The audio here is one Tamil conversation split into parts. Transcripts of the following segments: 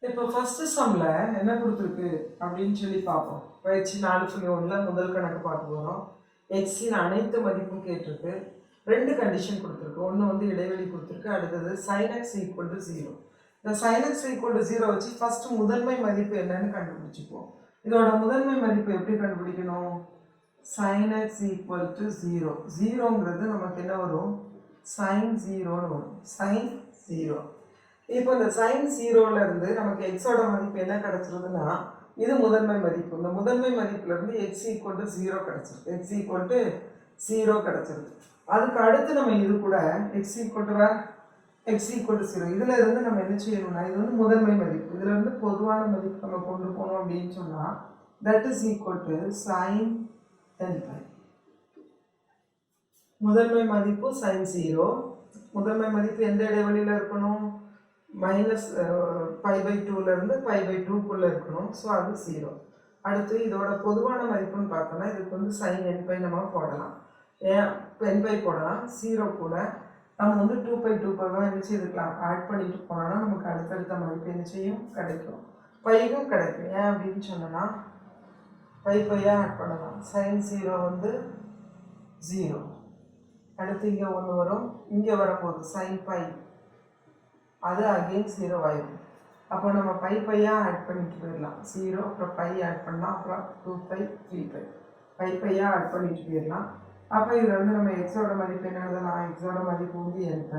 இப்போ ஃபர்ஸ்ட் சம்ல என்ன கொடுத்துருக்கு அப்படின்னு சொல்லி பார்ப்போம். பயிற்சி 4.1 முதல் கணக்கு பார்க்க போகிறோம். எக்ஸின் அனைத்து மதிப்பும் கேட்டிருக்கு. ரெண்டு கண்டிஷன் கொடுத்துருக்கு. ஒன்று வந்து இடைவெளி கொடுத்துருக்கு, அடுத்தது sin x ஈக்குவல் டு 0. இந்த sin x ஈக்குவல் டு 0 வச்சு ஃபர்ஸ்ட் முதன்மை மதிப்பு என்னன்னு கண்டுபிடிச்சிப்போம். இதோட முதன்மை மதிப்பு எப்படி கண்டுபிடிக்கணும்? sin x equal to 0. 0ங்கிறது நமக்கு என்ன வரும்? sin 0ன்னு வரும். sin 0. இப்போ இந்த sin 0ல இருந்து நமக்கு எக்ஸோட மதிப்பு என்ன கிடைச்சிருதுன்னா, இது முதன்மை மதிப்பு. இந்த முதன்மை மதிப்புல இருந்து x ஈக்குவல் டு 0 கிடைச்சிருக்கு. x ஈக்குவல் டு 0 கிடைச்சிருக்கு. அதுக்கு அடுத்து நம்ம இது கூட x equal to x equal to 0 இதுல இருந்து நம்ம என்ன செய்யணும்னா, இது வந்து முதன்மை மதிப்பு, இதுல இருந்து பொதுவான மதிப்பு நம்ம கொண்டு போனோம் அப்படின்னு சொன்னா that is equal to sin n. முதன்மை மதிப்பு sin 0. முதன்மை மதிப்பு எந்த இடைவெளியில இருக்கணும்? -π/2ல இருந்து π/2க்குள்ள இருக்கணும். ஸோ அது 0. அடுத்து இதோட பொதுவான மதிப்புன்னு பார்த்தோம்னா இதுக்கு வந்து sin nπ நம்ம போடலாம். ஏன் nπ போடலாம்? 0 கூட நம்ம வந்து 2π என்ன செய்துக்கலாம், ஆட் பண்ணிட்டு போனோம்னா நமக்கு அடுத்தடுத்த மதிப்பு என்ன செய்யும், கிடைக்கும். பைக்கும் கிடைக்கும். ஏன் அப்படின்னு சொன்னோன்னா பையா ஆட் பண்ணலாம். sin 0 வந்து 0. அடுத்து இங்கே ஒன்று வரும், இங்கே வரும்போது sin π அது அகெயின் 0 ஆயிடும். அப்போ நம்ம பையா ஆட் பண்ணிட்டு போயிடலாம். 0 அப்புறம் பை ஆட் பண்ணலாம், அப்புறம் 2π 3π பையா ஆட் பண்ணிட்டு போயிடலாம். அப்போ இதில் வந்து நம்ம எக்ஸோட மதிப்பு என்ன எழுதலாம்? எக்ஸோட மதிப்பு வந்து nπ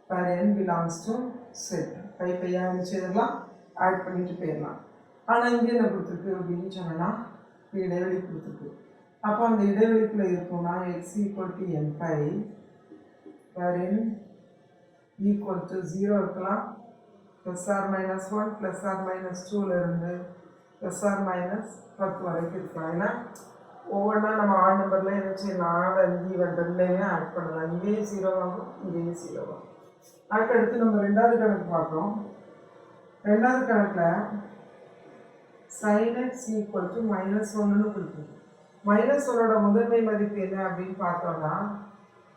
per n belongs to set. பையா இருந்துச்சு இதெல்லாம் ஆட் பண்ணிட்டு போயிடலாம். ஆனால் இங்கே என்ன கொடுத்துருக்கு அப்படின்னு சொன்னோன்னா இடைவெளி கொடுத்துருக்கு. அப்போ அந்த இடைவெளிக்குள்ள இருக்கும்னா x equal to nπ per n equal to 0 இருக்கலாம். +or-1 +or-2ல இருந்து +or-10 வரைக்கும் இருக்கலாம். ஏன்னா ஒவ்வொன்றா நம்ம ஆட் நம்பர்ல என்ன செய்யலாம், 4 5 இவன் ரெண்டுலேயுமே ஆட் பண்ணலாம். இங்கேயும் 0 ஆகும், இங்கேயும் 0 ஆகும். அதுக்கடுத்து நம்ம ரெண்டாவது கணக்கு பார்க்குறோம். ரெண்டாவது கணக்கில் sin x ஈக்குவல் டு -1ன்னு கொடுத்துருக்கு. -1ஓட முதன்மை மதிப்பு என்ன அப்படின்னு பார்த்தோம்னா,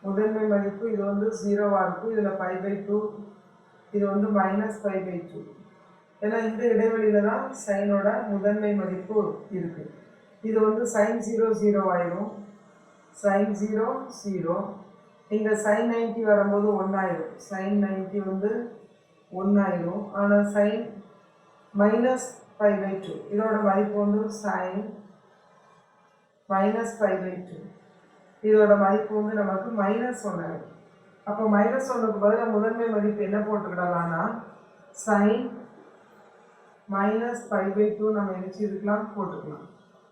முதன்மை மதிப்பு இது வந்து 0வா இருக்கும். இதில் π/2, இது வந்து -π/2. ஏன்னா இந்த இடைவெளியில தான் சைனோட முதன்மை மதிப்பு இருக்கு. இது வந்து sin 0 0 ஆயிரும், sin 0 0. இங்க sin 90 வரும்போது 1 ஆயிரும். sin 90 வந்து 1 ஆயிரும். ஆனால் sin -π/2 இதோட மதிப்பு வந்து sin -π/2 இதோட மதிப்பு வந்து நமக்கு -1 ஆயிடும். அப்போ -1க்கு பதிலாக முதன்மை மதிப்பு என்ன போட்டுக்கிடலாம்னா sin -π/2 நம்ம என்ன செய்துக்கலாம், போட்டுக்கலாம்.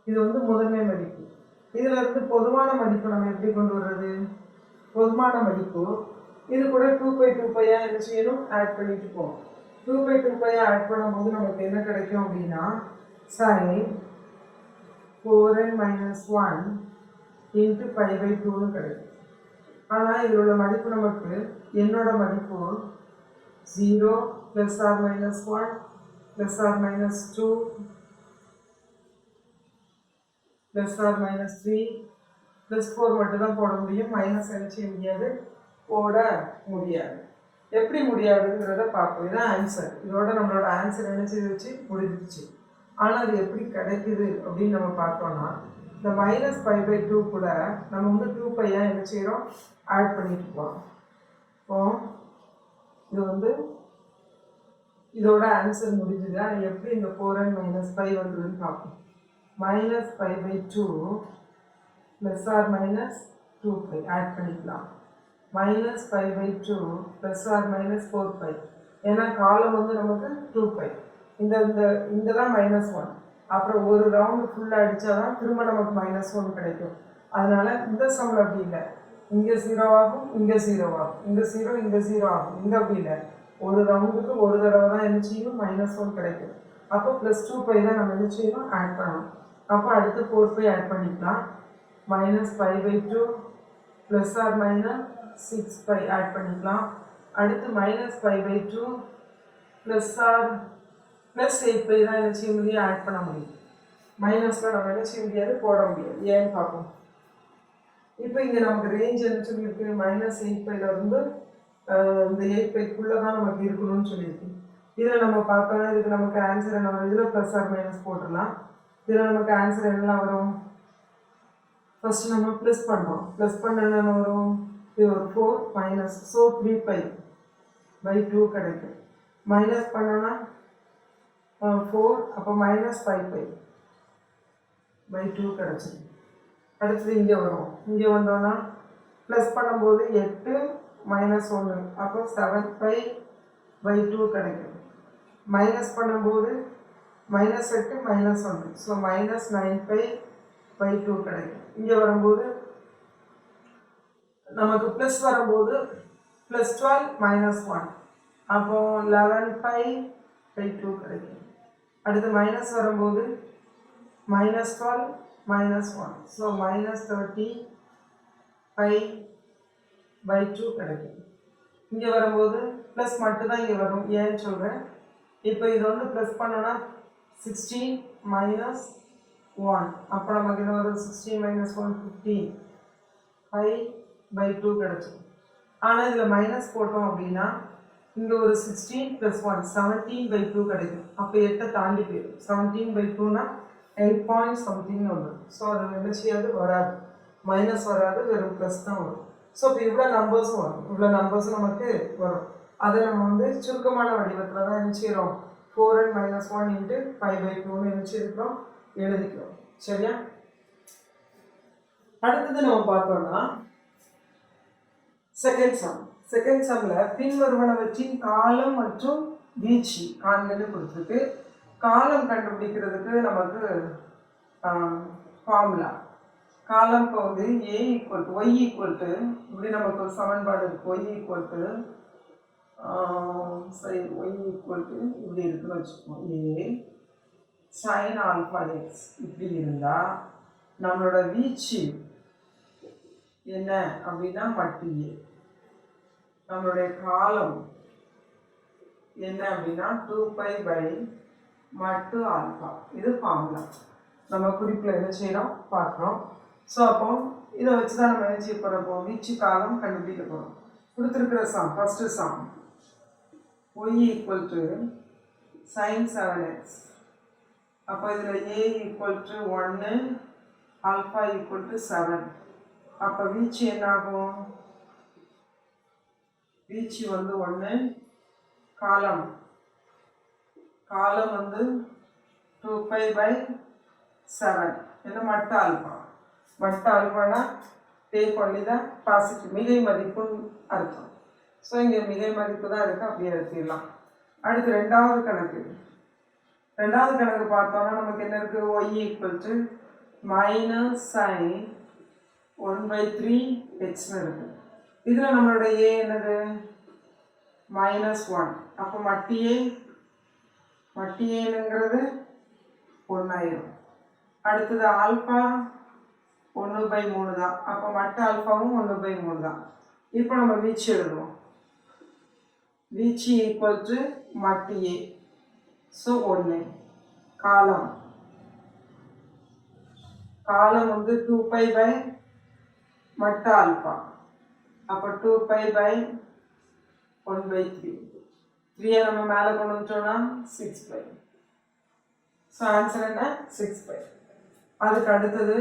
இது வந்து முதன்மை மதிப்பு. இதுல இருந்து பொதுவான மதிப்பு நம்ம எப்படி கொண்டு வர்றது? பொதுவான மதிப்பு இது கூட 2π என்ன செய்யணும், ஆட் பண்ணிட்டு போகும். 2π ஆட் பண்ணும்போது நமக்கு என்ன கிடைக்கும் அப்படின்னா sin 4n-1 இன்ட்டு π/2ன்னு கிடைக்கும். ஆனால் இதில் உள்ள மதிப்பு நமக்கு என்னோட மதிப்பு 0 +or-1 +or-2 +or-3 +4 மட்டும் தான் போட முடியும். மைனஸ் என்ன செய்ய முடியாது, போட முடியாது. எப்படி முடியாதுங்கிறத பார்ப்போம். இதுதான் ஆன்சர். இதோட நம்மளோட ஆன்சர் என்ன செய்து வச்சு முடிஞ்சிச்சு. ஆனால் அது எப்படி கிடைக்குது அப்படின்னு நம்ம பார்த்தோம்னா, இந்த -π/2 கூட நம்ம வந்து 2π என்ன செய்கிறோம், ஆட் பண்ணிட்டு போகிறோம். இப்போ இது வந்து இதோட ஆன்சர் முடிஞ்சுது. ஆனால் எப்படி இந்த 4n - π வந்துருன்னு பார்ப்போம். -π/2 +or-2π ஆட் பண்ணிக்கலாம். -π/2 +or-4π. ஏன்னா காலம் வந்து நமக்கு 2π. இந்த தான் -1. அப்புறம் ஒரு ரவுண்டு ஃபுல்லாக அடித்தாதான் திரும்ப நமக்கு -1 கிடைக்கும். அதனால இந்த சம்மில் அப்படி இல்லை. இங்கே 0 ஆகும், இங்கே 0 ஆகும், இங்கே 0 இங்கே 0 ஆகும். இங்கே அப்படி இல்லை. ஒரு ரவுண்டுக்கு ஒரு தடவை தான் என்ன செய்யும், -1 கிடைக்கும். அப்போ +2π தான் நம்ம என்ன செய்யணும், ஆட் பண்ணணும். அப்போ அடுத்து 4π ஆட் பண்ணிக்கலாம். -π/2 +or-6π ஆட் பண்ணிக்கலாம். அடுத்து -π/2 +8π தான் என்ன செய்ய முடியும், ஆட் பண்ண முடியும். மைனஸில் நம்ம என்ன செய்ய முடியாது, போட முடியாது. ஏன்னு பார்ப்போம். இப்போ இங்கே நமக்கு ரேஞ்ச் என்ன சொல்லியிருக்கு, -8π இருந்து இந்த 8πக்குள்ளே தான் நமக்கு இருக்கணும்னு சொல்லியிருக்கு. இதில் நம்ம பார்த்தோம்னா இதுக்கு நமக்கு ஆன்சர் என்ன வரும், இதில் ப்ளஸ் ஆர் மைனஸ் போட்டுடலாம். இதில் நமக்கு ஆன்சர் என்னெல்லாம் வரும், ஃபர்ஸ்ட் நம்ம ப்ளஸ் பண்ணுறோம், ப்ளஸ் பண்ண என்ன வரும், இது ஒரு 4 மைனஸ், ஸோ 3π/2 கிடைக்கும். மைனஸ் பண்ணோன்னா 4, அப்போ -5π/2 கிடச்சிடும். அடுத்தது இங்கே வரும், இங்கே வந்தோன்னா ப்ளஸ் பண்ணும்போது 8 - 1, அப்போ 7π/2 கிடைக்கும். மைனஸ் பண்ணும்போது -8 - 1, ஸோ -9π/2 கிடைக்கும். இங்கே வரும்போது நமக்கு ப்ளஸ் வரும்போது +12 - 1, அப்போ 11π/2 கிடைக்கும். அடுத்து மைனஸ் வரும்போது -12 - 1, ஸோ -30π/2 கிடைக்கும். இங்கே வரும்போது ப்ளஸ் மட்டும்தான் இங்கே வரும், ஏன்னு சொல்கிறேன். இப்போ இது வந்து ப்ளஸ் பண்ணோன்னா 16 - 1, அப்போ நமக்கு என்ன வரும், 16 - 1 15π/2 கிடச்சிடும். ஆனால் இதில் மைனஸ் போட்டோம் அப்படின்னா இங்கே ஒரு 16 + 1 17/2 கிடைக்கும். அப்போ 8 தாண்டி போயிடும். 17/2னா 8 பாயிண்ட் சம்திங் வந்துடும். ஸோ அது நினைச்சியாது வராது, மைனஸ் வராது, வெறும் ப்ளஸ் தான் வரும். ஸோ இப்போ இவ்வளோ நம்பர்ஸும் வரும், இவ்வளோ நம்பர்ஸும் நமக்கு வரும். அதை நம்ம வந்து சுருக்கமான வடிவத்தில் தான் நினச்சிக்கிறோம், 4n - 1 × 5/2ன்னு நினச்சிருக்கிறோம், எழுதிக்கிறோம். சரியா? அடுத்தது நம்ம பார்த்தோம்னா செகண்ட் சம்ல பின்வருவனவற்றின் காலம் மற்றும் வீச்சு காண்கன்னு கொடுத்துருக்கு. காலம் கண்டுபிடிக்கிறதுக்கு நமக்கு ஃபார்முலா, காலம் இப்போ வந்து y இப்படி நமக்கு ஒரு சமன்பாடு இருக்கு, y இப்படி இருக்குன்னு வச்சுக்கோம், a sin αx இப்படி இருந்தா நம்மளோட வீச்சு என்ன அப்படின்னா மட்டு a, நம்மளுடைய காலம் என்ன அப்படின்னா 2π/மட்டு ஆல்பா. இது ஃபார்முலா, நம்ம குறிப்பில் என்ன செய்கிறோம் பார்க்குறோம். ஸோ அப்போ இதை வச்சு தான் நம்ம என்ன செய்ய போகிறோம், வீச்சு காலம் கண்டுபிடிக்க போகிறோம். கொடுத்துருக்கிற sum, first sum y sin 7x, அப்போ இதில் a 1, ஆல்ஃபா 7, அப்போ வீச்சு என்ன ஆகும், வீச்சு வந்து 1, காலம் வந்து 2π/7, என்ன மட்டு ஆல்ஃபானா டேக் ஒன்லி த பாசிட்டிவ், மிகை மதிப்புன்னு அர்த்தம். ஸோ இங்கே மிகை மதிப்பு தான் இருக்குது, அப்படியே எடுத்துடலாம். அடுத்து ரெண்டாவது கணக்கு பார்த்தோம்னா நமக்கு என்ன இருக்குது, y -sin 1/3x இருக்கு. இதில் நம்மளோட a என்னது -1, அப்போ மட்டு ஏங்கிறது 1 ஆயிரும். அடுத்தது ஆல்ஃபா 1/3 தான், அப்போ மட்டு ஆல்ஃபாவும் 1/3 தான். இப்போ நம்ம வீச்சு எழுதுவோம், வீச்சு மட்டு a, ஸோ 1. காலம் வந்து 2π/மட்டு ஆல்ஃபா, அப்போ 2π/1/3, 3 நம்ம மேலே கொண்டு வந்துட்டோம்னா 6π. ஸோ ஆன்சர் என்ன, 6π. அதுக்கு அடுத்தது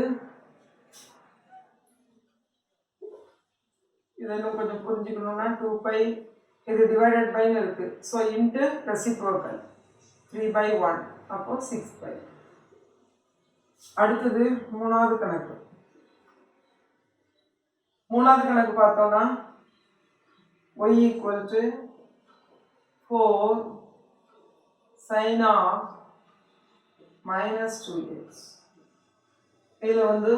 இதை இன்னும் கொஞ்சம் புரிஞ்சுக்கணும்னா 2π இது டிவைடட் பைன்னு இருக்கு, ஸோ இன்ட்டு ரெசிப்ரோக்கல் 3/1, அப்போ 6π. அடுத்தது மூணாவது கணக்கு பார்த்தோம்னா y 4 sin -2x, இதில் வந்து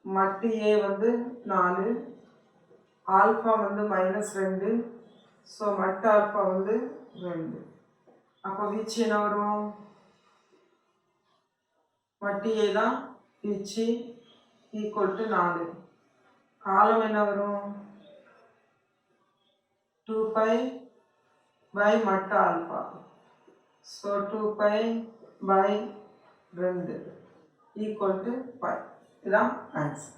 மட்டு a வந்து 4, ஆல்ஃபா வந்து -2, ஸோ மட்டு ஆல்ஃபா வந்து 2. அப்போ வீச்சு என்ன வரும், மட்டு a தான் வீச்சு, = 4. காலம் என்ன வரும், 2π/மட்டு ஆல்ஃபா, ஸோ 2π/2 = 5. இதுதான் ஆன்சர்.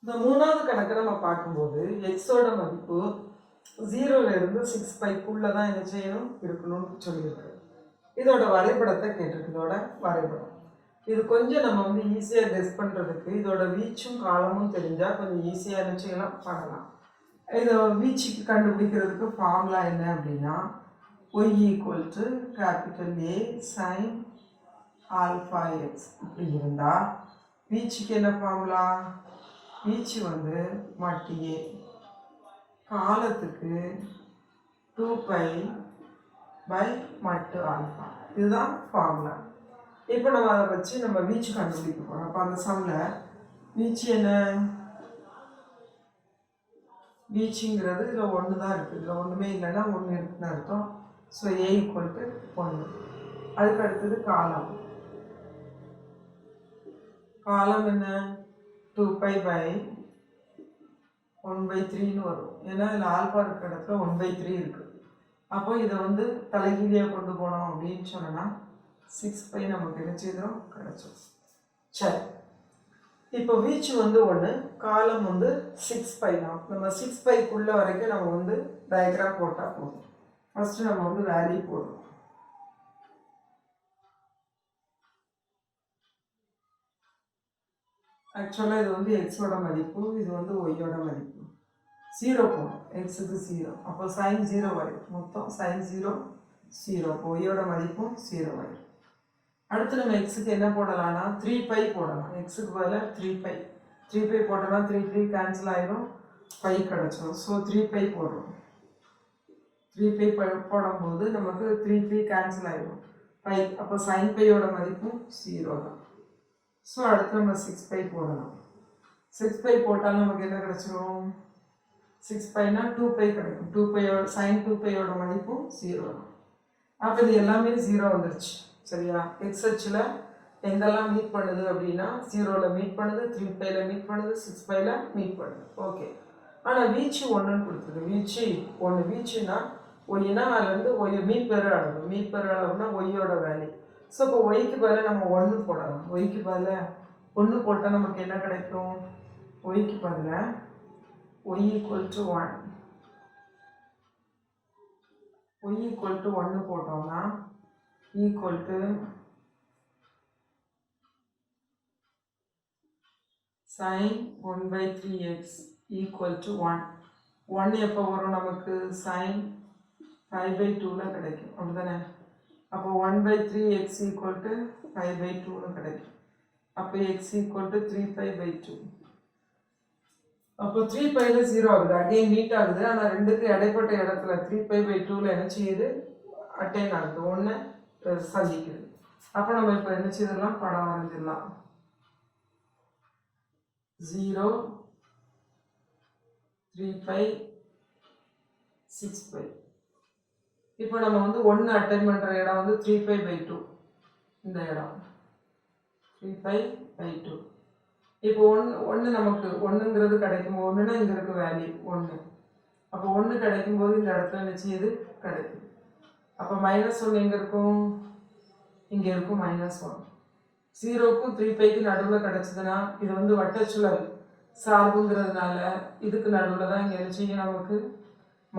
இந்த மூணாவது கணக்கை நம்ம பார்க்கும்போது எக்ஸோட மதிப்பு 0லேருந்து 6πக்குள்ளே தான் என்ன செய்யணும் இருக்கணும்னு சொல்லியிருக்கு. இதோட வரைபடத்தை கேட்டிருக்கு. இதோட வரைபடம் இது கொஞ்சம் நம்ம வந்து ஈஸியாக கெஸ் பண்ணுறதுக்கு இதோட வீச்சும் காலமும் தெரிஞ்சால் கொஞ்சம் ஈஸியாக என்ன செய்யலாம் பண்ணலாம். இதை வீச்சுக்கு கண்டுபிடிக்கிறதுக்கு ஃபார்முலா என்ன அப்படின்னா y = A sin αx இப்படி இருந்தால் வீச்சுக்கு என்ன ஃபார்முலா? வீச்சு வந்து மட்டு A காலத்துக்கு 2π/மட்டு ஆல்ஃபா. இதுதான் ஃபார்முலா. இப்போ நம்ம அதை வச்சு நம்ம வீச்சு கண்டுபிடிக்க போகிறோம். அப்போ அந்த சம்மில் வீச்சு என்ன? வீச்சுங்கிறது இதில் 1 தான் இருக்குது. இதில் ஒன்றுமே இல்லைன்னா 1 இருக்குன்னு அர்த்தம். So A = 1. அதுக்கு அடுத்தது காலம். காலம் என்ன? 2π/1/3ன்னு வரும். ஏன்னா இதில் ஆல்ஃபா இருக்கிற இடத்துல 1/3 இருக்குது. அப்போ இதை வந்து தலைகீழியாக கொண்டு போனோம் அப்படின்னு சொன்னோன்னா 6π நமக்கு என்ன செய்தோம் கிடச்சோம். சரி, இப்போ வீச்சு வந்து 1, காலம் வந்து 6π தான். நம்ம 6πக்குள்ள வரைக்கும் நம்ம வந்து டயக்ராம் போட்டால் போதும். ஃபஸ்ட்டு நம்ம வந்து வேல்யூ போடுறோம். ஆக்சுவலாக இது வந்து எக்ஸோட மதிப்பு, இது வந்து ஒய்யோட மதிப்பு. 0 போடும், எக்ஸுக்கு 0. அப்போ சைன் 0 வரும். மொத்தம் சைன் 0 0. அப்போ ஒய்யோட மதிப்பும் 0 வரும். அடுத்து நம்ம எக்ஸுக்கு என்ன போடலாம்னா 3π போடலாம். எக்ஸுக்கு பதிலாக 3π. 3π போட்டோம்னா 3 கேன்சல் ஆகிடும், பை கிடச்சிடும். ஸோ 3π போடுறோம். 3π போடும்போது நமக்கு 3 கேன்சல் ஆகிடும், பை. அப்போ சைன் பையோட மதிப்பும் 0 தான். ஸோ அடுத்து நம்ம 6π போடலாம். 6π போட்டாலும் நமக்கு என்ன கிடச்சிடும்? 6πனா 2π கிடைக்கும். 2πயோட சைன் 2πயோட மதிப்பும் 0 தான். அப்போ இது எல்லாமே 0 வந்துருச்சு. சரியா? எக்ஸ் அச்சில் எங்கெல்லாம் மீட் பண்ணுது அப்படின்னா 0ல் மீட் பண்ணுது, 3πல மீட் பண்ணுது, 6πல மீட் பண்ணுது. ஓகே. ஆனால் வீச்சு 1ன்னு கொடுத்துருக்கு. வீச்சு 1. வீச்சுன்னா ஒய்னா அதுலேருந்து ஒய் மீட் பெற அளவு. மீட் பெற அளவுனா ஒய்யோட வேல்யூ. ஸோ இப்போ ஒய்க்கு பதிலாக நம்ம 1 போடலாம். ஒய்க்கு பதிலாக 1 போட்டால் நமக்கு என்ன கிடைக்கும்? ஒய்க்கு பதிலாக y = 1. y = 1 போட்டோம்னா sin 1/3x = 1. 1 எப்போ வரும்? நமக்கு sin 5/2ல கிடைக்கும். அப்படிதானே? அப்போ 1/3x = 5/2ன்னு கிடைக்கும். அப்போ x = 3π/2. அப்போ 3πல 0 ஆகுது, அகைன் மீட் ஆகுது. ஆனால் ரெண்டுக்கு இடைப்பட்ட இடத்துல 3π/2ல என்ன செய்யுது? அட்டைன் ஆகுது, 1 சந்திக்குது. அப்போ நம்ம இப்போ என்ன செய்யலாம்? படம் வரைஞ்சிடலாம். 0 3π 6π. இப்போ நம்ம வந்து 1 அட்டைன் பண்ணுற இடம் வந்து 3π/2. இந்த இடம் 3π/2. இப்போ 1 நமக்கு 1ங்கிறது கிடைக்கும். 1னா இங்கே இருக்க வேல்யூ 1. அப்போ 1 கிடைக்கும்போது இந்த இடத்துல என்ன செய்யுது? கிடைக்கும். அப்போ -1 எங்கே இருக்கும்? இங்கே இருக்கும் -1. 0க்கும் 3πக்கு நடுவில் கிடச்சிதுன்னா இது வந்து வட்டச்சுழல் சார்புங்கிறதுனால இதுக்கு நடுவில் தான் இங்கே என்ன செய்யும்? நமக்கு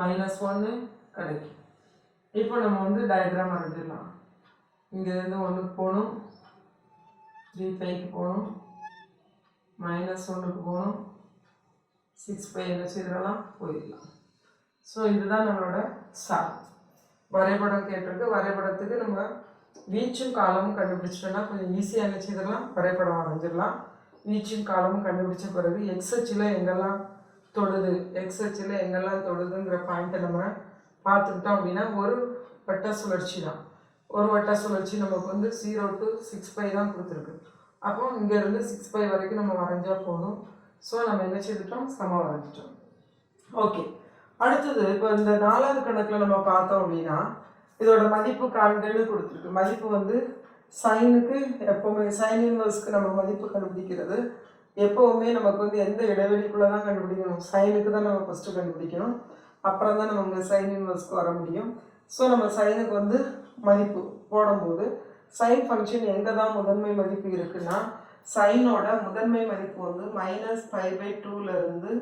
-1 கிடைக்கும். இப்போ நம்ம வந்து டயக்ராம் வரைஞ்சிடலாம். இங்கேருந்து 1க்கு போகணும், 3πக்கு போகணும், -1க்கு போகணும், 6π என்ன செய்யலாம்? போயிடலாம். ஸோ இதுதான் நம்மளோட சார். வரைபடம் கேட்டிருக்கு. வரைபடத்துக்கு நம்ம வீச்சும் காலமும் கண்டுபிடிச்சிட்டோன்னா கொஞ்சம் ஈஸியாக என்ன செய்யலாம்? வரைபடம் வரைஞ்சிடலாம். வீச்சும் காலமும் கண்டுபிடிச்ச பிறகு எக்ஸ் அச்சில் எங்கெல்லாம் தொடுது, எக்ஸ் அச்சில் எங்கெல்லாம் தொடுதுங்கிற பாயிண்ட்டை நம்ம பார்த்துக்கிட்டோம் அப்படின்னா ஒரு வட்ட சுழற்சி தான். ஒரு வட்ட சுழற்சி நமக்கு வந்து 0 to 6π தான் கொடுத்துருக்கு. அப்போ இங்கேருந்து 6π வரைக்கும் நம்ம வரைஞ்சா போதும். ஸோ நம்ம என்ன செய்துட்டோம்? சமம் வரைஞ்சிட்டோம். ஓகே. அடுத்தது இப்போ இந்த 4வது கணக்கில் நம்ம பார்த்தோம் அப்படின்னா இதோட மதிப்பு காண்கன்னு கொடுத்துருக்கு. மதிப்பு வந்து சைனுக்கு எப்போவுமே சைன் இன்வர்ஸ்க்கு நம்ம மதிப்பு கண்டுபிடிக்கிறது எப்போவுமே நமக்கு வந்து எந்த இடைவெளிக்குள்ளே தான் கண்டுபிடிக்கணும்? சைனுக்கு தான் நம்ம ஃபஸ்ட்டு கண்டுபிடிக்கணும். அப்புறம் தான் நம்ம சைன் இன்வர்ஸ்க்கு வர முடியும். ஸோ நம்ம சைனுக்கு வந்து மதிப்பு போடும்போது சைன் ஃபங்க்ஷன் எங்கே தான் முதன்மை மதிப்பு இருக்குன்னா சைனோட முதன்மை மதிப்பு வந்து -π/2 இருந்து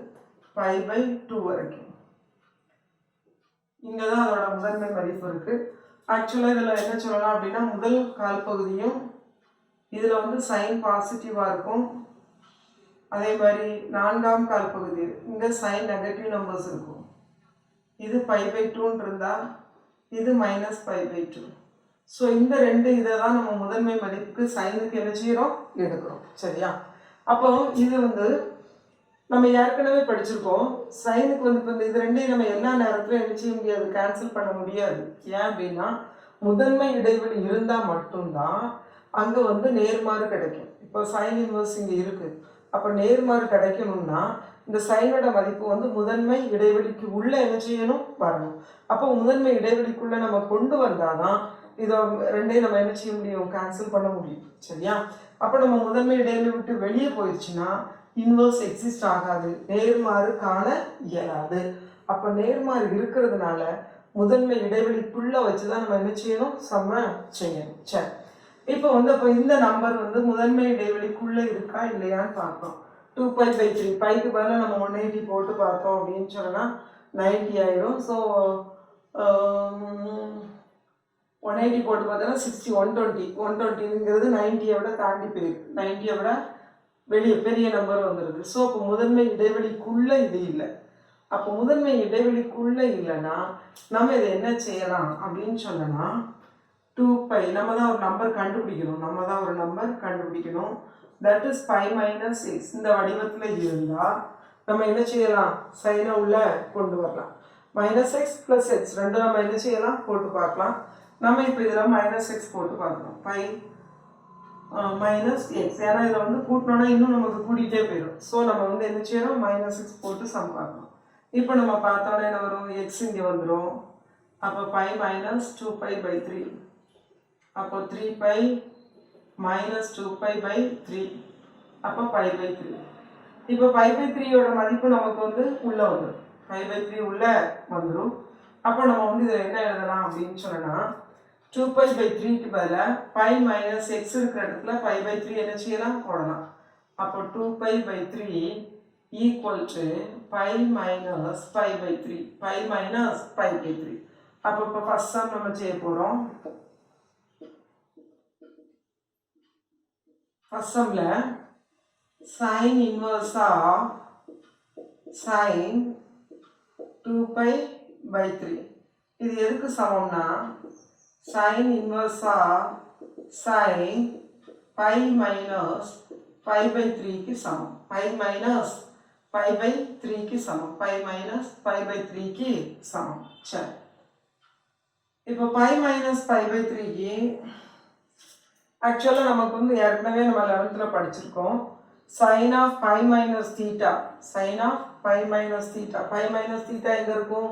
π/2 வரைக்கும். இங்கே தான் அதோட முதன்மை மதிப்பு இருக்கு. ஆக்சுவலாக இதில் என்ன சொல்லலாம் அப்படின்னா, முதல் கால் பகுதியும் இதில் வந்து சைன் பாசிட்டிவாக இருக்கும். அதே மாதிரி நான்காம் கால் பகுதி இங்கே சைன் நெகட்டிவ் நம்பர்ஸ் இருக்கும். இது π/2 இருந்தால் இது -π/2. ஸோ இந்த ரெண்டு இதை தான் நம்ம முதன்மை மதிப்புக்கு சைனுக்கு என்ன செய்கிறோம், எடுக்கிறோம். சரியா? அப்போ இது வந்து நம்ம ஏற்கனவே படிச்சிருக்கோம். சைனுக்கு வந்து இப்போ இது ரெண்டையும் நம்ம எல்லா நேரத்திலும் என்ன செய்ய முடியாது, கேன்சல் பண்ண முடியாது. ஏன் அப்படின்னா முதன்மை இடைவெளி இருந்தால் மட்டும்தான் அங்கே வந்து நேர்மாறு கிடைக்கும். இப்போ சைன் இன்வர்ஸ் இங்கே இருக்குது. அப்போ நேர்மாறு கிடைக்கணும்னா இந்த சைனோட மதிப்பு வந்து முதன்மை இடைவெளிக்கு உள்ளே என்ன செய்யணும், வரணும். அப்போ முதன்மை இடைவெளிக்குள்ளே நம்ம கொண்டு வந்தால் தான் இதை ரெண்டையும் நம்ம என்ன செய்ய முடியும், கேன்சல் பண்ண முடியும். சரியா? அப்போ நம்ம முதன்மை இடைவெளி விட்டு வெளியே போயிடுச்சுன்னா இன்வர்ஸ் எக்ஸிஸ்ட் ஆகாது, நேர்மாறு காண இயலாது. அப்போ நேர்மாறு இருக்கிறதுனால முதன்மை இடைவெளிக்குள்ளே வச்சு தான் நம்ம என்ன செய்யணும், செய்யணும். சரி, இப்போ வந்து அப்போ இந்த நம்பர் வந்து முதன்மை இடைவெளிக்குள்ளே இருக்கா இல்லையான்னு பார்க்கணும். 2π/3 பைக்கு பதிலாக நம்ம 180 போட்டு பார்த்தோம் அப்படின்னு சொன்னால் 90 ஆயிடும். ஸோ 180 போட்டு பார்த்தோன்னா 60, 120ங்கிறது 90 விட தாண்டி போயிருக்கு. 90 விட வெளியே பெரிய நம்பர் வந்துடுது. ஸோ அப்போ முதன்மை இடைவெளிக்குள்ளே இது இல்லை. அப்போ முதன்மை இடைவெளிக்குள்ளே இல்லைன்னா நம்ம இதை என்ன செய்யலாம் அப்படின்னு சொன்னோன்னா 2π நம்ம தான் ஒரு நம்பர் கண்டுபிடிக்கணும். தட் இஸ் π-6 இந்த வடிவத்தில் இருந்தால் நம்ம என்ன செய்யலாம், சைனை உள்ள கொண்டு வரலாம். -x + x ரெண்டும் நம்ம என்ன செய்யலாம், போட்டு பார்க்கலாம். நம்ம இப்போ இதில் -x போட்டு பார்க்கணும். -x ஏன்னா இதில் வந்து கூட்டினோன்னா இன்னும் நமக்கு கூட்டிகிட்டே போயிடும். ஸோ நம்ம வந்து என்ன செய்யணும், -x போட்டு சம் பார்க்கணும். இப்போ நம்ம பார்த்தோன்னா என்ன வரும், x இங்கே வந்துடும். அப்போ π-2π/3 அப்போ 3π -2π/3 அப்போ π/3. இப்போ π/3யோட மதிப்பு நமக்கு வந்து உள்ளே வந்துடும். π/3 உள்ளே வந்துடும். அப்போ நம்ம வந்து இதில் என்ன எழுதலாம் அப்படின்னு சொன்னோன்னா 2π/3க்கு பதிலாக π-x இருக்கிற இடத்துல π/3 என்ன செய்யலாம், போடலாம். அப்போ 2π/3 = π-π/3 π-π/3. அப்போ இப்போ ஃபர்ஸ்ட் சம் நம்ம செய்ய போகிறோம். ஃபர்ஸ்ட் சம்ல sin inverse of sin 2π/3 இது எதுக்கு சமம்னா sin inverse of sin π-π/3க்கு சமம். π-π/3க்கு சமம். π-π/3க்கு சமம். சரி, இப்போ π-π/3க்கு ஆக்சுவலாக நமக்கு வந்து ஏற்கனவே நம்ம 11th படிச்சிருக்கோம். sin of π minus theta, sin of π minus theta, π minus theta எங்கே இருக்கும்,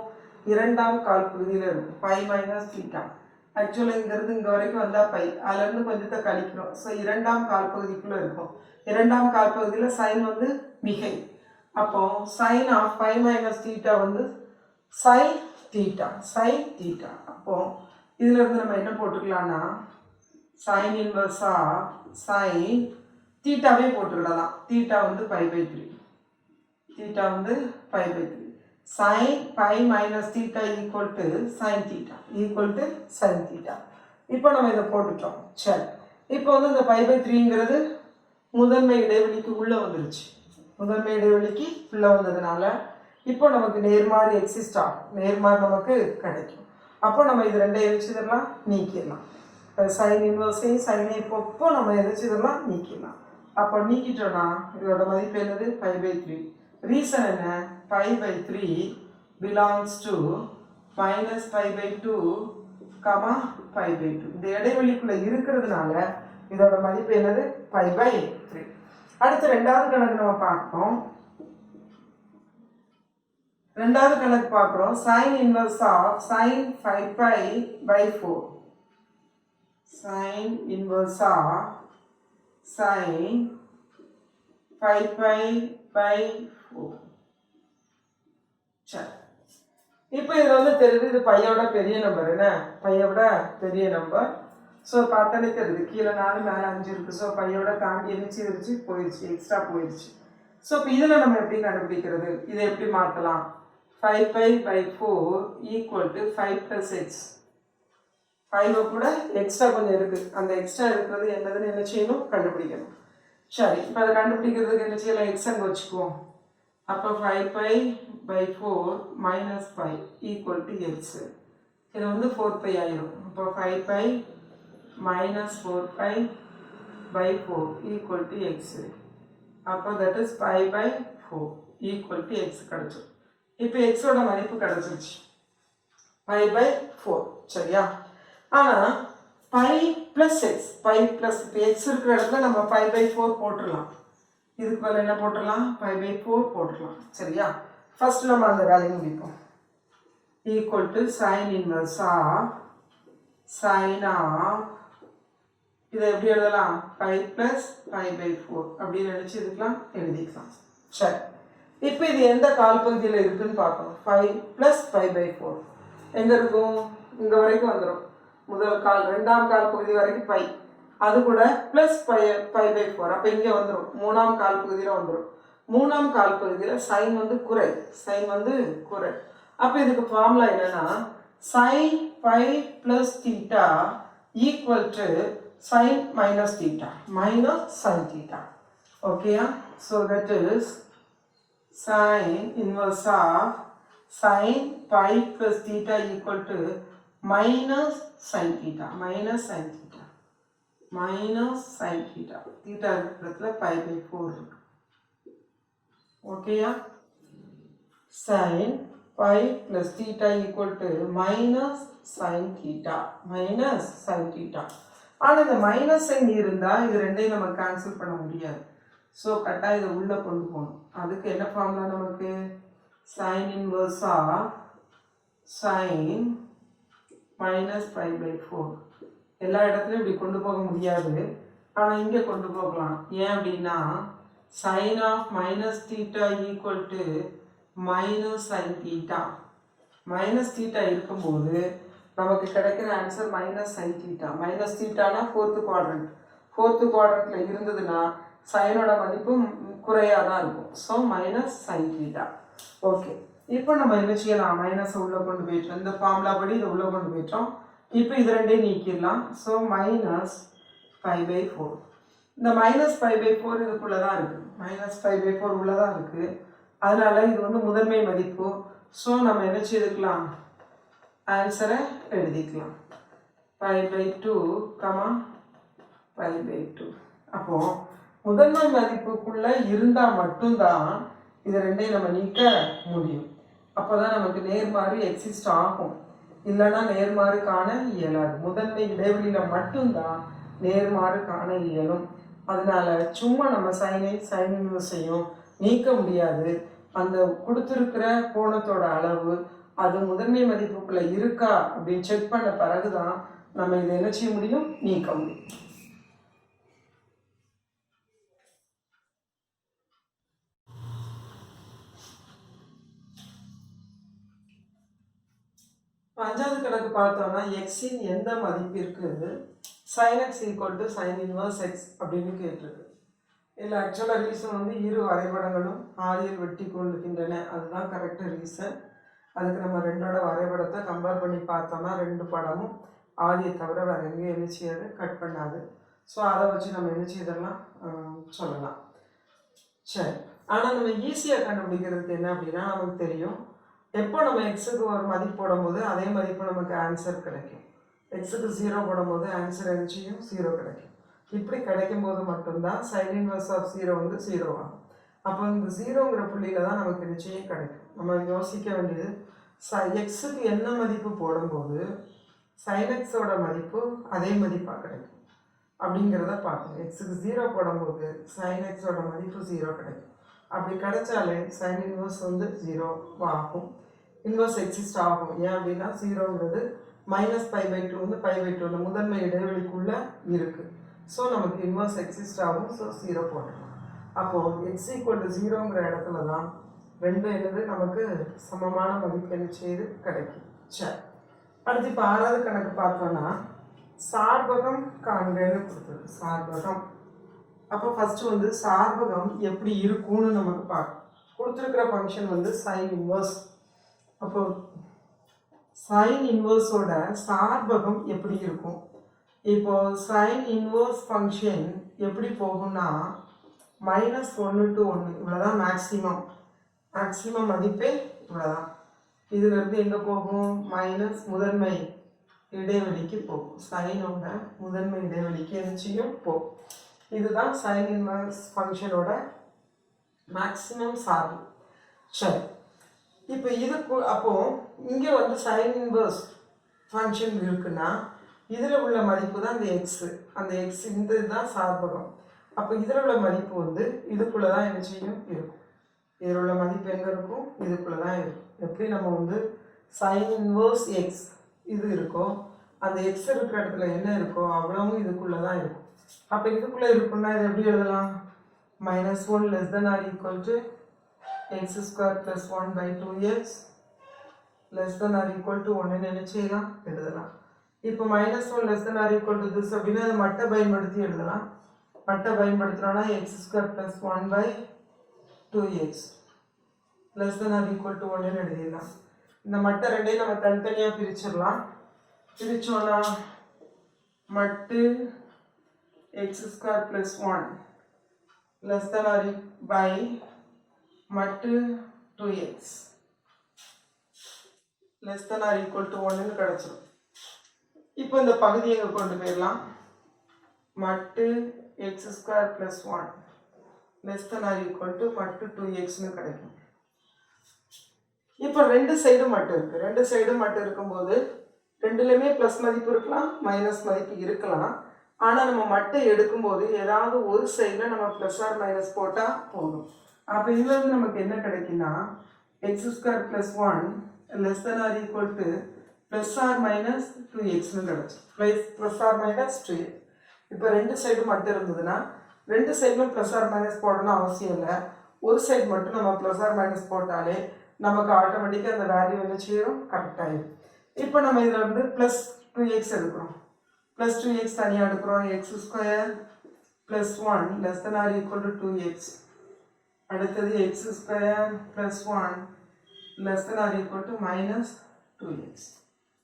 இரண்டாம் கால் பகுதியில் இருக்கும். π minus theta ஆக்சுவலாக இங்கேருந்து இங்கே வரைக்கும் வந்தால் பை, அதுலேருந்து கொஞ்சத்தை கழிக்கிறோம். ஸோ இரண்டாம் கால் பகுதிக்குள்ளே இருக்கும். இரண்டாம் கால் பகுதியில் சைன் வந்து மிகை. அப்போ sin of π minus theta வந்து sin theta. அப்போ இதுல இருந்து நம்ம என்ன போட்டுக்கலாம்னா sin inverse of sin தீட்டாவே போட்டுக்கிடலாம். தீட்டா வந்து π/3. sin π minus theta equal to sin theta. இப்போ நம்ம இதை போட்டுட்டோம். சரி, இப்போ வந்து இந்த π/3ங்கிறது முதன்மை இடைவெளிக்கு உள்ளே வந்துருச்சு. முதன்மை இடைவெளிக்கு உள்ளே வந்ததுனால இப்போ நமக்கு நேர்மாறு எக்ஸிஸ்ட் ஆகும். நேர்மாறு நமக்கு கிடைக்கும். அப்போ நம்ம இது ரெண்டையும் எரிச்சிடலாம், நீக்கிடலாம். சைன் இன்வர்ஸையும் சைனை இப்போ நம்ம எரிச்சிடலாம், நீக்கிடலாம். அப்போ நீக்கிட்டோன்னா இதோட மதிப்பு என்னது, π/3. ரீசன் என்ன, π/3 belongs to -π/2, π/2. இந்த இடைவெளிக்குள்ள இருக்கிறதுனால இதோட மதிப்பு என்னது, π/3. அடுத்து ரெண்டாவது கணக்கு நம்ம பார்ப்போம். ரெண்டாவது கணக்கு பார்க்குறோம். sin inverse of sin 5π/4. sin inverse of sin 5π/4. சரி, இப்போ இதில் வந்து தெரியுது இது பையோட பெரிய நம்பர். என்ன, பையோட பெரிய நம்பர். ஸோ பார்த்தாலே தெரியுது கீழே 4 மேலே 5 இருக்குது. ஸோ பையோட தாண்டி என்ன செய்திருச்சு போயிடுச்சு, எக்ஸ்ட்ரா போயிடுச்சு. ஸோ இப்போ இதில் நம்ம எப்படி கண்டுபிடிக்கிறது, இதை எப்படி மாற்றலாம்? 5π/4 ஈக்குவல் டு 5 + x. 5 கூட எக்ஸ்ட்ரா கொஞ்சம் இருக்குது, அந்த எக்ஸ்ட்ரா இருக்கிறது என்னதுன்னு என்ன செய்யணும், கண்டுபிடிக்கணும். சரி, இப்போ அதை கண்டுபிடிக்கிறதுக்கு என்ன செய்யலாம், எக்ஸ் அங்கே வச்சுக்குவோம். அப்போ 5π/4 - 5 ஈக்குவல் டு எக்ஸ். இது வந்து 4π ஆயிரும். அப்போ 5π - 4π/4 ஈக்குவல் டு எக்ஸ். அப்போ that is 5/4 equal to X கிடச்சிடும். இப்போ எக்ஸோட மதிப்பு கிடச்சிருச்சு 5/4. சரியா? ஆனால் pi plus X, pi plus இப்போ எக்ஸ் இருக்கிற இடத்துல நம்ம 5/4 போட்டுடலாம். இதுக்கு மேலே என்ன போட்டுடலாம், 5/4 போட்டுடலாம். சரியா? ஃபர்ஸ்ட் நம்ம அந்த வேலையை முடிப்போம். Equal to sine inverse of sine of, இதை எப்படி எழுதலாம், 5 + 5/4 அப்படின்னு நினச்சி இதுக்கெலாம் எழுதிக்கலாம். சரி, இப்போ இது எந்த கால் பகுதியில் இருக்குன்னு பார்க்கணும். 5 + 5/4 எங்கே இருக்கும், இங்கே வரைக்கும் வந்துடும். முதல் கால், ரெண்டாம் கால் பகுதி வரைக்கும் பை, அது கூட ப்ளஸ் 5/4, அப்போ இங்கே வந்துடும். மூணாம் கால் பகுதியில் வந்துடும். மூணாம் கால் பகுதியில் சைன் வந்து குறை, சைன் வந்து குறை. அப்போ இதுக்கு ஃபார்முலா என்னன்னா, sin π + θ equal to sin - θ sin θ. ஓகேயா? So that is sin inverse of sin π + θ equal to -sin θ -sin θ -sin θ. θ இருக்கிறதுல π/4 இருக்கு. ஓகேயா? sin π + θ equal to -sin θ. ஆனால் இந்த மைனஸ் சைன் இருந்தால் இது ரெண்டையும் நம்ம கேன்சல் பண்ண முடியாது. ஸோ கரெக்டாக இதை உள்ளே கொண்டு போகணும். அதுக்கு என்ன ஃபார்முலா நமக்கு, சைன் இன்வர்ஸ் ஆஃப் சைன் -π/4. எல்லா இடத்துலையும் இப்படி கொண்டு போக முடியாது, ஆனால் இங்கே கொண்டு போகலாம். ஏன் அப்படின்னா sine of -θ equal to -sin θ. -θ இருக்கும்போது நமக்கு கிடைக்கிற ஆன்சர் -sin θ. -θனா ஃபோர்த்து குவாட்ரண்ட்டில் இருந்ததுன்னா சைனோட மதிப்பு குறையாக தான் இருக்கும். So -sin θ. ஓகே, இப்போ நம்ம என்ன செய்யலாம், மைனஸை உள்ளே கொண்டு போயிட்டோம். இந்த ஃபார்முலா படி இதை உள்ளே கொண்டு போயிட்டோம். இப்போ இது ரெண்டையும் நீக்கிடலாம். ஸோ -π/4. இந்த -π/4 இதுக்குள்ளே தான் இருக்குது, -π/4 உள்ளே தான் இருக்குது. அதனால இது வந்து முதன்மை மதிப்பு. ஸோ நம்ம என்ன செய்துக்கலாம், ஆன்சரை எழுதிக்கலாம். π/2, π/2. அப்போது முதன்மை மதிப்புக்குள்ளே இருந்தால் மட்டும்தான் இது ரெண்டையும் நம்ம நீக்க முடியும். அப்போ தான் நமக்கு நேர்மாறு எக்ஸிஸ்ட் ஆகும், இல்லைன்னா நேர்மாறு காண இயலாது. முதன்மை இடைவெளியில் மட்டும்தான் நேர்மாறு காண இயலும். அதனால சும்மா நம்ம சைன் இன்வர்ஸையும் நீக்க முடியாது. அந்த கொடுத்துருக்கிற கோணத்தோட அளவு அது முதன்மை மதிப்புக்குள்ள இருக்கா அப்படின்னு செக் பண்ண பிறகுதான் நம்ம இதை என்ன செய்ய முடியும், நீக்க முடியும். அஞ்சாவது கணக்கு பார்த்தோம்னா எக்ஸின் எந்த மதிப்பிற்கு sin x equal to sin inverse x அப்படின்னு கேட்டிருக்கு. இதில் ஆக்சுவலாக ரீசன் வந்து இரு வரைபடங்களும் ஆதியில் வெட்டி கொள்கின்றன, அதுதான் கரெக்டாக ரீசன். அதுக்கு நம்ம ரெண்டோட வரைபடத்தை கம்பேர் பண்ணி பார்த்தோம்னா ரெண்டு படமும் ஆதியை தவிர வேறு எங்கேயும் என்ன செய்யாது, கட் பண்ணாது. ஸோ அதை வச்சு நம்ம என்ன செய்தெல்லாம் சொல்லலாம். சரி, ஆனால் நம்ம ஈஸியாக கண்டுபிடிக்கிறதுக்கு என்ன அப்படின்னா, நமக்கு தெரியும் எப்போ நம்ம எக்ஸுக்கு ஒரு மதிப்பு போடும்போது அதே மதிப்பு நமக்கு ஆன்சர் கிடைக்கும். எக்ஸுக்கு 0 போடும்போது ஆன்சர் என்ன செய்யும், 0 கிடைக்கும். இப்படி கிடைக்கும் போது மட்டும்தான் சைன் இன்வர்ஸ் ஆஃப் 0 வந்து 0 ஆகும். அப்போ இந்த 0ங்கிற புள்ளியில் தான் நமக்கு நிச்சயம் கிடைக்கும். நம்ம யோசிக்க வேண்டியது எக்ஸுக்கு என்ன மதிப்பு போடும்போது சைன் எக்ஸோட மதிப்பு அதே மதிப்பாக கிடைக்கும் அப்படிங்கிறத பார்க்கணும். எக்ஸுக்கு 0 போடும்போது சைன் எக்ஸோட மதிப்பு 0 கிடைக்கும். அப்படி கிடைச்சாலே சைன் இன்வர்ஸ் வந்து 0 ஆகும், இன்வர்ஸ் எக்ஸிஸ்ட் ஆகும். ஏன் அப்படின்னா 0ங்கிறது -π/2 வந்து π/2 அந்த முதன்மை இடைவெளிக்குள்ளே இருக்குது. ஸோ நமக்கு இன்வர்ஸ் எக்ஸிஸ்ட் ஆகும். ஸோ 0 போட்டுக்கலாம். அப்போது x ஈக்குவல் டு 0ங்கிற இடத்துல தான் ரெண்டு என்னது நமக்கு சமமான மதிப்பு என்ன செய்து கிடைக்கும். சரி, அடுத்து இப்போ ஆறாவது கணக்கு பார்த்தோன்னா சார்பகம் காண்கன்னு கொடுத்தது. சார்பகம் அப்போ ஃபர்ஸ்ட் வந்து சார்பகம் எப்படி இருக்கும்னு நமக்கு பார்க்கணும். கொடுத்துருக்கிற ஃபங்க்ஷன் வந்து சைன் இன்வர்ஸ். அப்போ சைன் இன்வர்ஸோட சார்பகம் எப்படி இருக்கும்? இப்போ சைன் இன்வர்ஸ் ஃபங்க்ஷன் எப்படி போகும்னா -1 to 1 இவ்வளோதான் மேக்ஸிமம். மேக்ஸிமம் மதிப்பே இவ்வளோதான். இதுலேருந்து எங்கே போகும்? மைனஸ் முதன்மை இடைவெளிக்கு போகும். சைனோட முதன்மை இடைவெளிக்கு எரிச்சியும் போகும். இதுதான் சைன் இன்வர்ஸ் ஃபங்க்ஷனோட மேக்ஸிமம் சார்பு. சரி, இப்போ இதுக்கு அப்போ இங்கே வந்து சைன் இன்வர்ஸ் ஃபங்க்ஷன் இருக்குன்னா இதில் உள்ள மதிப்பு தான் அந்த எக்ஸு. அந்த எக்ஸ் இந்த இதுதான் சார்பகம். அப்போ இதில் உள்ள மதிப்பு வந்து இதுக்குள்ளே தான் என்ன செய்யும் இருக்கும். இதில் உள்ள மதிப்பு எங்கே இருக்கும்? இதுக்குள்ளே தான் இருக்கும். எப்படி நம்ம வந்து சைன் இன்வர்ஸ் எக்ஸ் இது இருக்கோ அந்த எக்ஸ் இருக்கிற இடத்துல என்ன இருக்கோ அவ்வளவும் இதுக்குள்ளே தான் இருக்கும். அப்போ இதுக்குள்ளே இருக்குன்னா இது எப்படி எழுதலாம்? -1 less than or equal to x square plus 1 by 2x less than or equal to 1 என்ன செய்யலாம்? எழுதலாம். இப்போ -1 less than or equal to this அப்படின்னா அதை மட்டை பயன்படுத்தி எழுதலாம். மட்டை பயன்படுத்துகிறோன்னா x square plus 1 by 2x less than or equal to 1 எழுதிடலாம். இந்த மட்டை ரெண்டையும் நம்ம தனித்தனியாக பிரிச்சிடலாம். பிரிச்சோன்னா மட்டு x square plus 1 less than or by மட்டு 2x less than or equal to 1 கிடைச்சிடும். இப்போ இந்த பகுதியை எங்கே கொண்டு போயிடலாம்? மட்டு x square plus 1 less than or equal to மட்டு 2xன்னு கிடைக்கும். இப்போ ரெண்டு சைடும் மட்டும் இருக்குது. ரெண்டு சைடும் மட்டும் இருக்கும்போது ரெண்டுலேயுமே ப்ளஸ் மதிப்பு இருக்கலாம், மைனஸ் மதிப்பு இருக்கலாம். ஆனால் நம்ம மட்டை எடுக்கும்போது ஏதாவது ஒரு சைடில் நம்ம ப்ளஸ் ஆர் மைனஸ் போட்டால் போதும். அப்போ இதுலேருந்து நமக்கு என்ன கிடைக்குன்னா x square plus 1 less than or equal to plus or minus 2xன்னு கிடச்சி. Plus or minus 2x. இப்போ ரெண்டு சைடு மட்டும் இருந்ததுன்னா ரெண்டு சைடும் ப்ளஸ் ஆர் மைனஸ் போடணும்னு அவசியம் இல்லை. ஒரு சைடு மட்டும் நம்ம ப்ளஸ் ஆர் மைனஸ் போட்டாலே நமக்கு ஆட்டோமேட்டிக்காக அந்த வேல்யூ என்ன செய்யும்? கரெக்டாகிடும். இப்போ நம்ம இதில் வந்து ப்ளஸ் 2x எடுக்கிறோம். ப்ளஸ் 2x தனியாக எடுக்கிறோம். X square plus 1 less than or equal to 2x. அடுத்தது x square plus 1 less than or equal to minus 2x.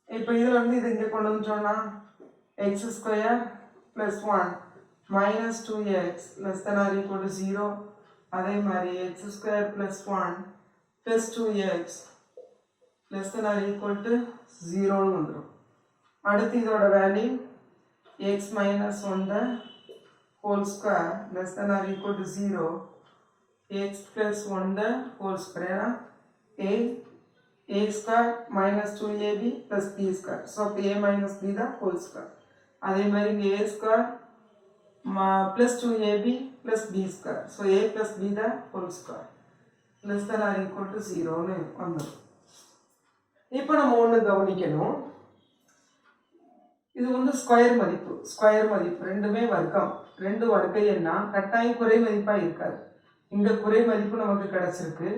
இப்போ இதில் வந்து இது இங்கே கொண்டு வந்துட்டோம்னா x square plus 1 minus 2x less than or equal to 0. அதே மாதிரி x square plus 1 plus 2x less than or equal to 0ன்னு வந்துடும். அடுத்து இதோட value x minus 1 the whole square less than or equal to 0, x plus 1 the whole square, a square minus 2ab plus b square. So a minus b the whole square. அதே மாதிரி a square plus 2ab plus b square. So a plus b the whole square less than or equal to 0ன்னு வந்துடும். இப்போ நம்ம ஒன்று கவனிக்கணும். இது வந்து ஸ்கொயர் மதிப்பு ரெண்டுமே வர்க்கம். ரெண்டு வர்க்க எண்ணா கட்டாயம் குறை மதிப்பாக இருக்காது. இங்கே குறை மதிப்பு நமக்கு கிடைச்சிருக்கு,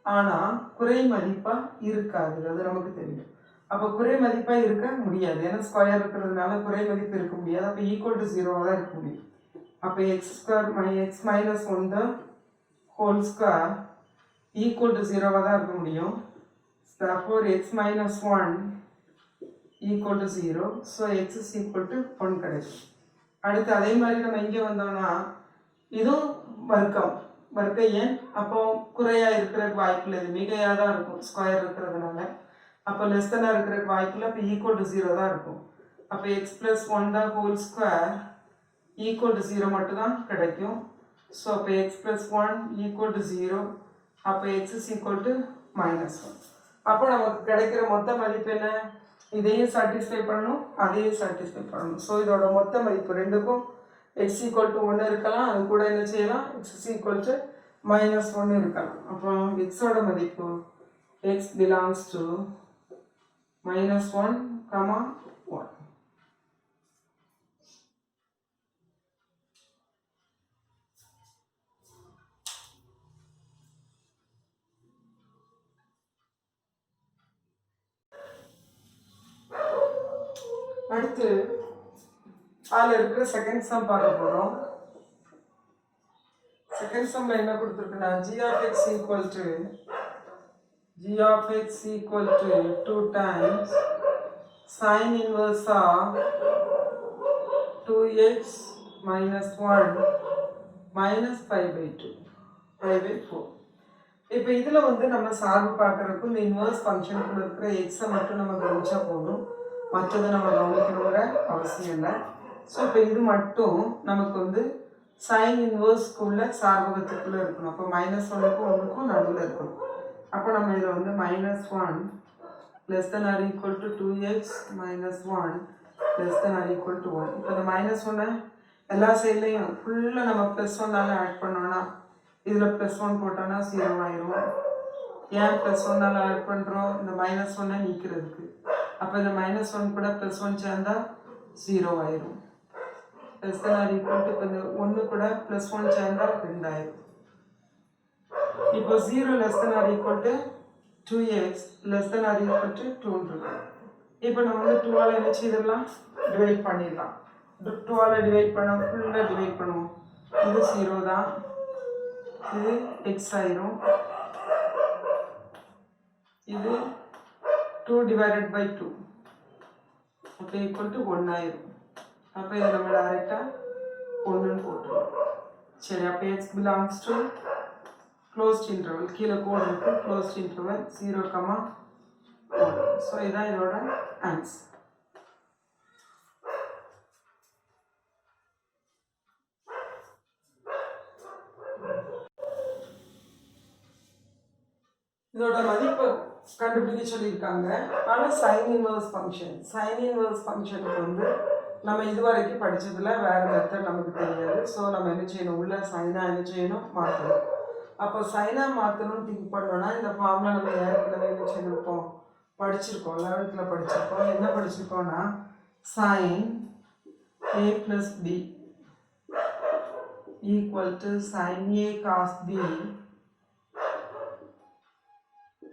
ஆனால் குறை மதிப்பாக இருக்காது. அது நமக்கு தெரியும். அப்போ குறை மதிப்பாக இருக்க முடியாது. ஏன்னா ஸ்கொயர் இருக்கிறதுனால குறை மதிப்பு இருக்க முடியாது. அப்போ ஈக்குவல் டு 0 தான் இருக்க முடியும். அப்போ X square X minus 1 the whole square equal to 0 தான் இருக்க முடியும். therefore x minus 1 equal to 0. so x is equal to 1 கிடைக்கும். அடுத்து அதே மாதிரி நம்ம இங்கே வந்தோம்னா இதுவும் வர்க்க எண். அப்போ குறையாக இருக்கிறதுக்கு வாய்ப்பு இல்லை, மிகையாக தான் இருக்கும் ஸ்கொயர் இருக்கிறதுனால. அப்போ லெஸ் தென்னாக இருக்கிறதுக்கு வாய்ப்பு இல்லை. அப்போ ஈக்குவல் டு 0 தான் இருக்கும். அப்போ எக்ஸ் ப்ளஸ் 1 தான் ஹோல் ஸ்கொயர் ஈக்குவல் டு 0 மட்டும் தான் கிடைக்கும். ஸோ அப்போ எக்ஸ் ப்ளஸ் 1 ஈக்குவல் டு 0. அப்போ எக்ஸ் இஸ் ஈக்குவல் டு -1. அப்போ நமக்கு கிடைக்கிற மொத்த மதிப்பு என்ன? இதையும் சாட்டிஸ்ஃபை பண்ணணும், அதையும் சாட்டிஸ்ஃபை பண்ணணும். ஸோ இதோட மொத்த மதிப்பு ரெண்டுக்கும் எக்ஸ் ஈக்குவல் டு 1 இருக்கலாம், அது கூட என்ன செய்யலாம், எக்ஸ் ஈக்குவல் டு -1 இருக்கலாம். அப்போ எக்ஸோட மதிப்பு எக்ஸ் பிலாங்ஸ் டு -1, -1. அடுத்து அதில் இருக்கிற செகண்ட் சம் பார்க்க போகிறோம். செகண்ட் சம்மில் என்ன கொடுத்துருக்குன்னா g of x equal to 2 times sin inverse of 2x minus 1 minus 5 by 2 5 by 4. இப்போ இதில் வந்து நம்ம சார்பு பார்க்குறப்போ இந்த இன்வர்ஸ் ஃபங்க்ஷனுக்குள்ள இருக்கிற எக்ஸை மட்டும் நம்ம கவனிச்சா போதும், மற்றதை நம்ம கவனிக்கணுங்கிற அவசியம் இல்லை. ஸோ இப்போ இது மட்டும் நமக்கு வந்து சைன் இன்வர்ஸ்க்குள்ள சார்பகத்துக்குள்ளே இருக்கணும். அப்போ -1க்கும் 1க்கும் நடுவில் இருக்கணும். அப்போ நம்ம இதில் வந்து -1 less than or equal to 2x minus 1 less than or equal to 1. இப்போ இந்த -1 எல்லா சைட்லேயும் ஃபுல்லாக நம்ம +1 ஆட் பண்ணோன்னா இதில் +1 போட்டோன்னா 0 ஆயிரும். ஏன் +1 ஆட் பண்ணுறோம்? இந்த -1 நீக்கிறதுக்கு. அப்போ இந்த -1 கூட +1 சேர்ந்தால் 0 ஆயிரும். less than or equal to இப்போ இந்த 1 கூட +1 சேர்ந்தால் 2 ஆயிரும். இப்போ 0 less than or equal to 2x less than or equal to 2 இருக்கு. இப்போ நம்ம வந்து 2ஆல் என்ன செய்திடலாம்? டிவைட் பண்ணிடலாம். 2ஆல் டிவைட் பண்ண ஃபுல்லாக டிவைட் பண்ணுவோம். இது 0 தான், இது x ஆயிரும், இது 2 divided by 2 அப்போ equal to 1 ஆயிரும். அப்போ இதை நம்ம டைரெக்டாக 1ன்னு போட்டுருவோம். சரி, அப்போ x belongs to closed interval, கீழே கோடு இருக்கு, closed interval 0, 1. ஸோ இதான் இதோட ஆன்சர். இதோட மதிப்பை கண்டுபிடிக்க சொல்லியிருக்காங்க. ஆனால் சைன் இன்வர்ஸ் ஃபங்க்ஷனுக்கு வந்து நம்ம இதுவரைக்கும் படித்ததில் வேறு மெத்தட் நமக்கு தெரியாது. ஸோ நம்ம என்ன செய்யணும்? உள்ள சைனாக என்ன செய்யணும்? மாற்றணும். அப்போ சைனாக மாற்றணும்னு திங்க் பண்ணோன்னா இந்த ஃபார்முலா நம்ம ஏற்கனவே என்ன செய்திருப்போம்? படிச்சிருக்கோம், 11th படிச்சிருக்கோம். என்ன படிச்சிருக்கோம்னா sin a plus b equal to sin a cos b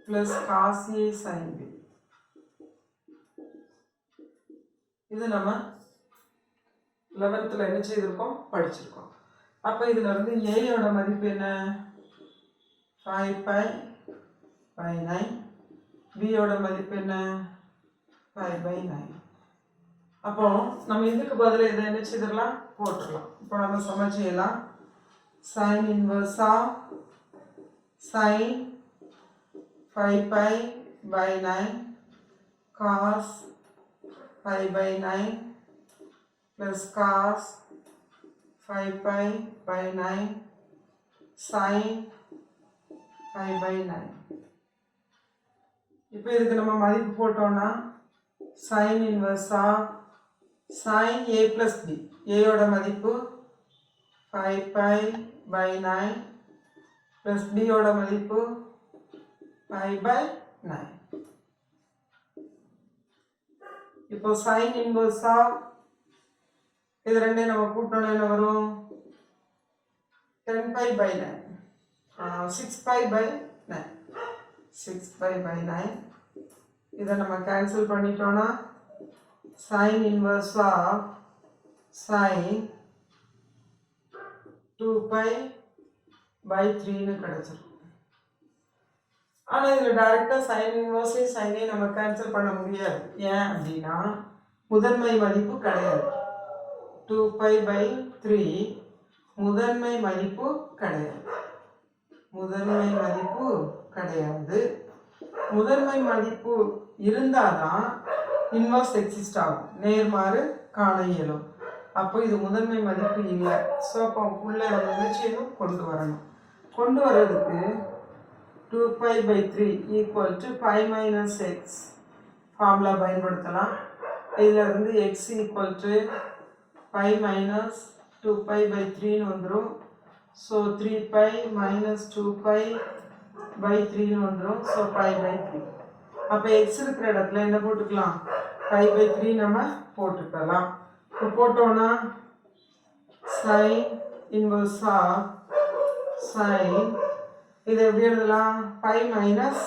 plus cos a sin b. இது நம்ம 11th என்ன செய்திருக்கோம்? படிச்சிருக்கோம். அப்போ இதில் இருந்து ஏயோட மதிப்பு என்ன? 5 pi by 9. பியோட மதிப்பு என்ன? 5 by 9. அப்போ நம்ம இதுக்கு பதில் இதை என்ன செய்திடலாம்? போட்டுடலாம். இப்போ நம்ம சமைச்சிடலாம். sin inverse of sin 5 pi by 9 cos 5 by 9 plus cos 5 pi by 9 sin 5 by 9. இப்போ இதுக்கு நம்ம மதிப்பு போட்டோம்னா sin inverse of sin a plus b, a ஓட மதிப்பு 5 pi by 9 plus b ஓட மதிப்பு 5 by 9. இப்போ sin inverse of இது ரெண்டையும் நம்ம கூட்டணும், என்ன வரும்? 10 pi by 9, 6 pi by 9, 6 pi by 9. இதை நம்ம கேன்சல் பண்ணிட்டோம்னா sin inverse of sin 2 pi by 3ன்னு கிடைச்சிரும். ஆனால் இதில் டைரெக்டாக சைன் இன்வர்ஸே சைனே நம்ம கேன்சல் பண்ண முடியாது. ஏன் அப்படின்னா முதன்மை மதிப்பு கிடையாது. 2 pi by 3 முதன்மை மதிப்பு கிடையாது. முதன்மை மதிப்பு இருந்தால் தான் இன்வர்ஸ் எக்ஸிஸ்ட் ஆகும், நேர்மாறு காண இயலும். அப்போ இது முதன்மை மதிப்பு இல்லை. ஸோ அப்போ உள்ளே நம்ம என்ன செய்யணும்? கொண்டு வரணும். கொண்டு வர்றதுக்கு 2 pi by 3 equal to pi minus x formula பயன்படுத்தலாம். இதில் இருந்து x equal to pi minus 2 pi by 3ன்னு வந்துடும். So 3 pi minus 2 pi by 3ன்னு வந்துடும். So pi by 3. அப்போ x இருக்கிற இடத்துல என்ன போட்டுக்கலாம்? pi by 3 நம்ம போட்டுக்கலாம். இப்போ போட்டோன்னா sin inverse of sin இதை எப்படி எழுதலாம்? pi minus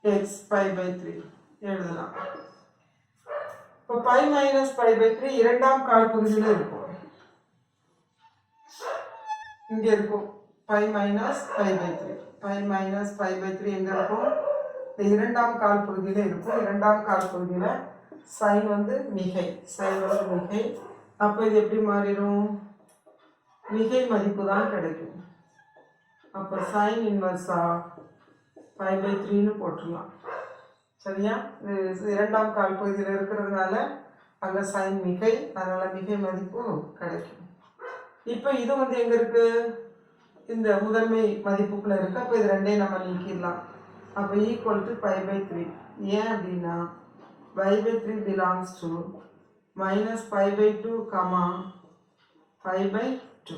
x pi by 3 எழுதலாம். இப்போ pi minus pi by three இரண்டாம் கால் பகுதியில் இருக்கும். இங்க இருக்கும் pi minus pi by three. Pi minus pi by three எங்க இருக்கும்? இந்த இரண்டாம் கால் பகுதியில் இருக்கும். இரண்டாம் கால் பகுதியில் சைன் வந்து மிகை. சைன் வந்து மிகை. அப்போ இது எப்படி மாறிடும்? மிகை மதிப்பு தான் கிடைக்கும். அப்போ sine inverse of pi by த்ரீன்னு போட்டுடலாம். சரியா? இது இரண்டாம் கால் பகுதியில் இருக்கிறதுனால அங்கே சைன் மிகை, அதனால மிகை மதிப்பு கிடைக்கும். இப்போ இது வந்து எங்க இருக்கு? இந்த முதன்மை மதிப்புக்குள்ள இருக்கு. அப்போ இது ரெண்டையும் நம்ம நீக்கிடலாம். அப்போ equal to pi by three. ஏன் அப்படின்னா pi by three belongs to minus pi by two comma pi by two.